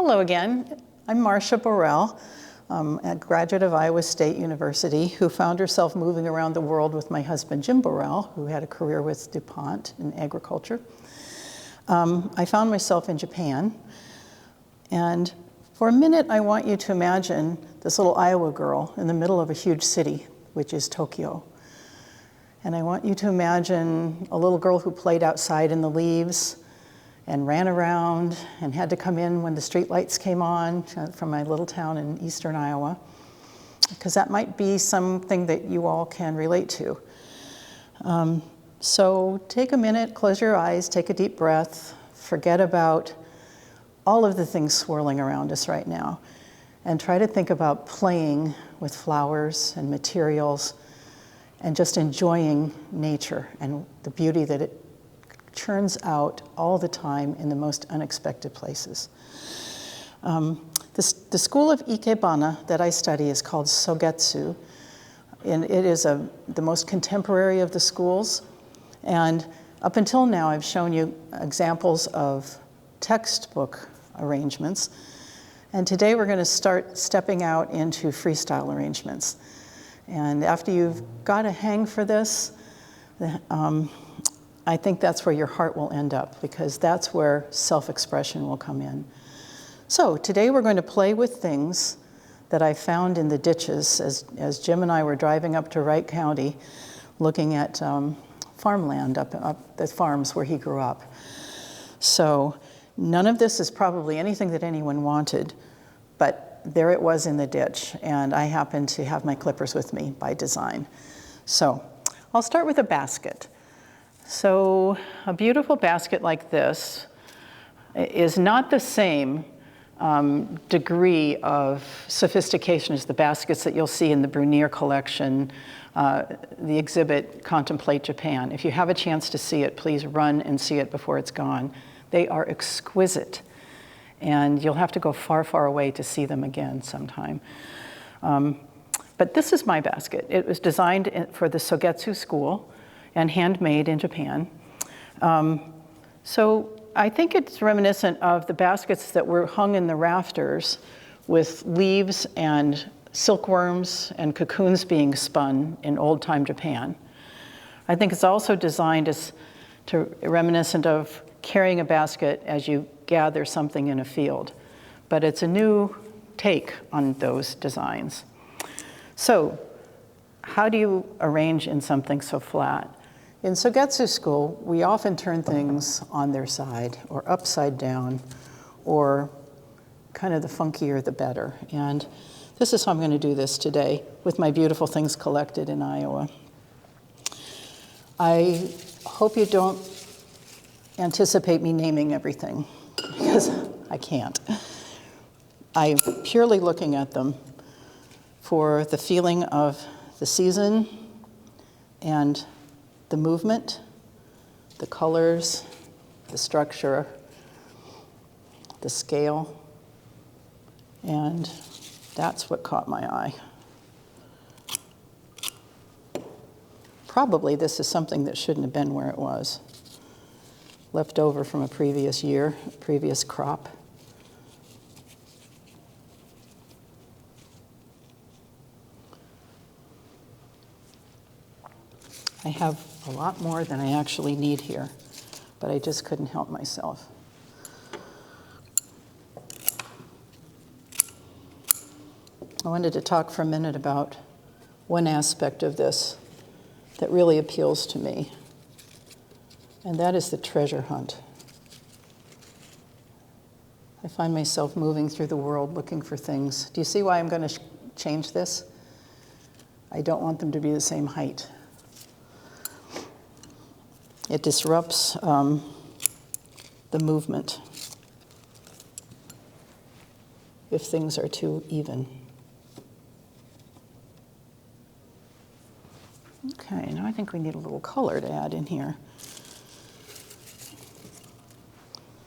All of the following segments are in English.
Hello again. I'm Marcia Borel, a graduate of Iowa State University who found herself moving around the world with my husband, Jim Borel, who had a career with DuPont in agriculture. I found myself in Japan, and for a minute I want you to imagine this little Iowa girl in the middle of a huge city, which is Tokyo. And I want you to imagine a little girl who played outside in the leaves and ran around and had to come in when the street lights came on from my little town in eastern Iowa, because that might be something that you all can relate to. So take a minute, close your eyes, take a deep breath, forget about all of the things swirling around us right now, and try to think about playing with flowers and materials and just enjoying nature and the beauty that it churns out all the time in the most unexpected places. The school of Ikebana that I study is called Sogetsu, and it is the most contemporary of the schools. And up until now, I've shown you examples of textbook arrangements. And today we're going to start stepping out into freestyle arrangements. And after you've got a hang for this, I think that's where your heart will end up, because that's where self-expression will come in. So today we're going to play with things that I found in the ditches as Jim and I were driving up to Wright County looking at farmland up the farms where he grew up. So none of this is probably anything that anyone wanted, but there it was in the ditch, and I happened to have my clippers with me by design. So I'll start with a basket. So a beautiful basket like this is not the same degree of sophistication as the baskets that you'll see in the Brunier collection, the exhibit Contemplate Japan. If you have a chance to see it, please run and see it before it's gone. They are exquisite, and you'll have to go far, far away to see them again sometime. But this is my basket. It was designed for the Sogetsu school and handmade in Japan. So I think it's reminiscent of the baskets that were hung in the rafters with leaves and silkworms and cocoons being spun in old-time Japan. I think it's also designed reminiscent of carrying a basket as you gather something in a field. But it's a new take on those designs. So how do you arrange in something so flat? In Sogetsu school, we often turn things on their side or upside down, or kind of the funkier the better. And this is how I'm going to do this today with my beautiful things collected in Iowa. I hope you don't anticipate me naming everything, because I can't. I'm purely looking at them for the feeling of the season and the movement, the colors, the structure, the scale, and that's what caught my eye. Probably this is something that shouldn't have been where it was, left over from a previous year, previous crop. I have a lot more than I actually need here, but I just couldn't help myself. I wanted to talk for a minute about one aspect of this that really appeals to me, and that is the treasure hunt. I find myself moving through the world looking for things. Do you see why I'm going to change this? I don't want them to be the same height. It disrupts the movement if things are too even. Okay, now I think we need a little color to add in here.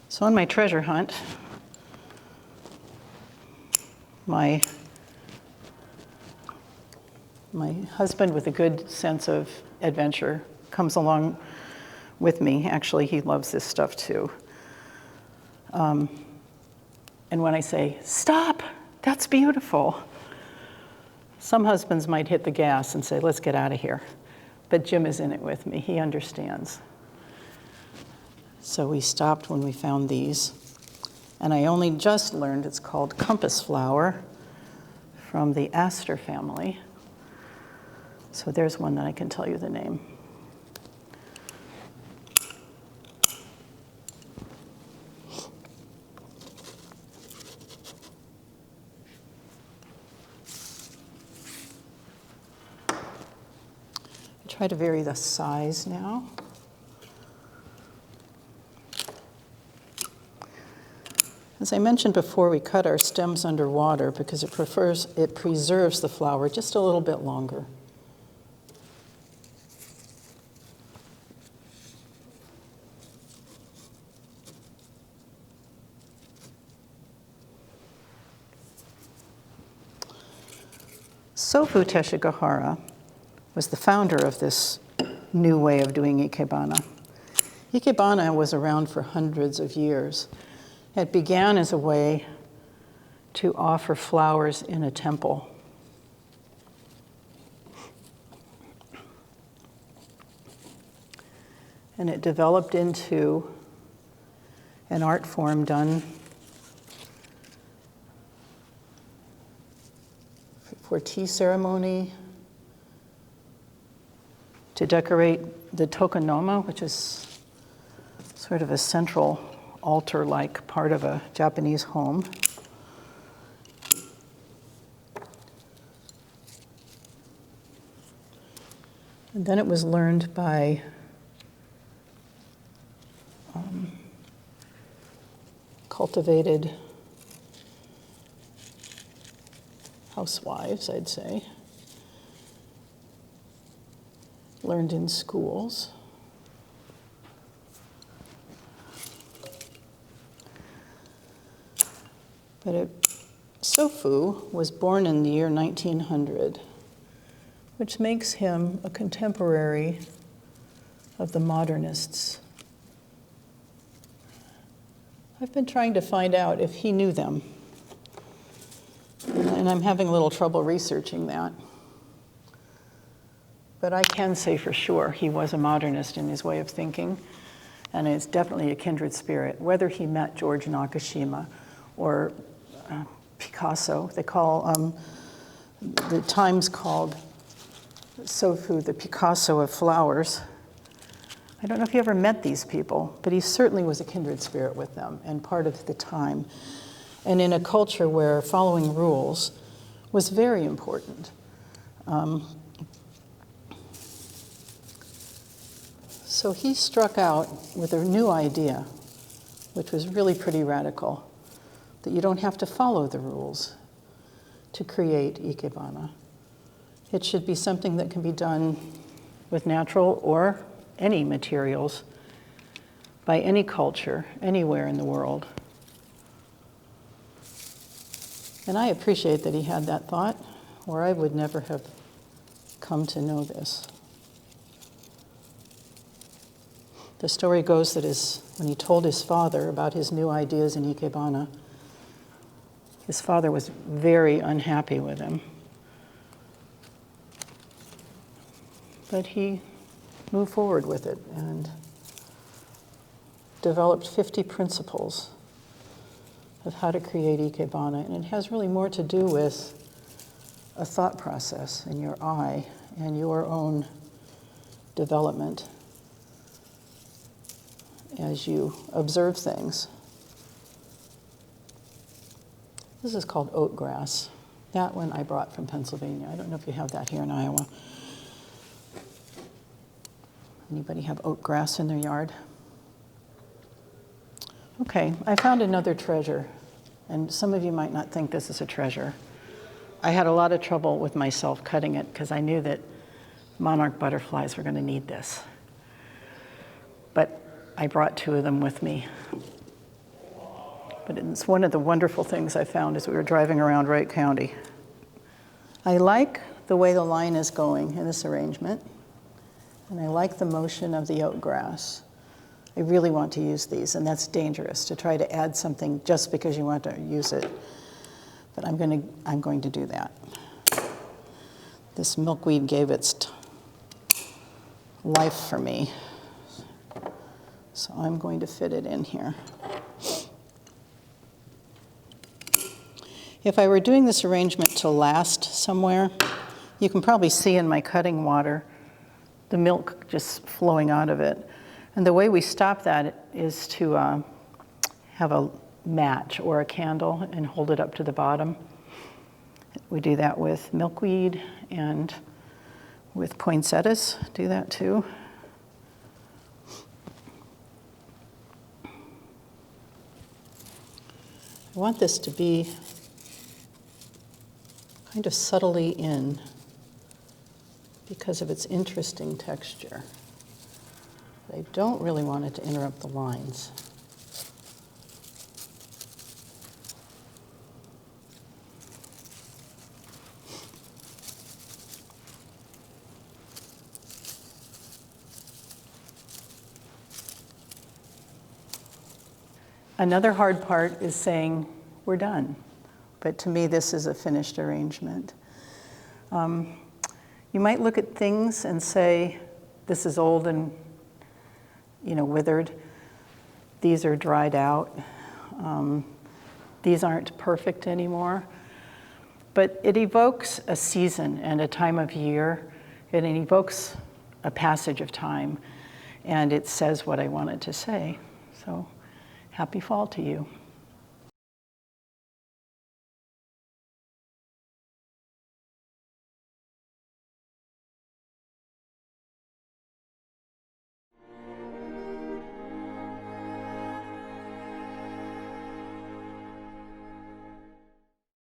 So on my treasure hunt, my husband with a good sense of adventure comes along with me. Actually, he loves this stuff too. And when I say, stop, that's beautiful, some husbands might hit the gas and say, let's get out of here. But Jim is in it with me. He understands. So we stopped when we found these. And I only just learned it's called compass flower from the aster family. So there's one that I can tell you the name. Try to vary the size now. As I mentioned before, we cut our stems underwater because it preserves the flower just a little bit longer. Sofu Teshigahara was the founder of this new way of doing Ikebana. Ikebana was around for hundreds of years. It began as a way to offer flowers in a temple. And it developed into an art form done for tea ceremony, to decorate the tokonoma, which is sort of a central altar-like part of a Japanese home. And then it was learned by cultivated housewives, I'd say. Learned in schools. But Sofu was born in the year 1900, which makes him a contemporary of the modernists. I've been trying to find out if he knew them, and I'm having a little trouble researching that. But I can say for sure he was a modernist in his way of thinking, and it's definitely a kindred spirit. Whether he met George Nakashima or Picasso, they call, the Times called Sofu the Picasso of flowers. I don't know if you ever met these people, but he certainly was a kindred spirit with them and part of the time. And in a culture where following rules was very important. So he struck out with a new idea, which was really pretty radical, that you don't have to follow the rules to create Ikebana. It should be something that can be done with natural or any materials by any culture, anywhere in the world. And I appreciate that he had that thought, or I would never have come to know this. The story goes that when he told his father about his new ideas in Ikebana, his father was very unhappy with him. But he moved forward with it and developed 50 principles of how to create Ikebana. And it has really more to do with a thought process in your eye and your own development as you observe things. This is called oat grass. That one I brought from Pennsylvania. I don't know if you have that here in Iowa. Anybody have oat grass in their yard? Okay, I found another treasure, and some of you might not think this is a treasure. I had a lot of trouble with myself cutting it because I knew that monarch butterflies were going to need this. But I brought 2 of them with me. But it's one of the wonderful things I found as we were driving around Wright County. I like the way the line is going in this arrangement, and I like the motion of the oat grass. I really want to use these, and that's dangerous to try to add something just because you want to use it. But I'm going to do that. This milkweed gave its life for me, so I'm going to fit it in here. If I were doing this arrangement to last somewhere, you can probably see in my cutting water the milk just flowing out of it. And the way we stop that is to have a match or a candle and hold it up to the bottom. We do that with milkweed and with poinsettias, do that too. I want this to be kind of subtly in because of its interesting texture. I don't really want it to interrupt the lines. Another hard part is saying, we're done. But to me, this is a finished arrangement. You might look at things and say, this is old and withered. These are dried out. These aren't perfect anymore. But it evokes a season and a time of year. It evokes a passage of time. And it says what I wanted to say. So happy fall to you.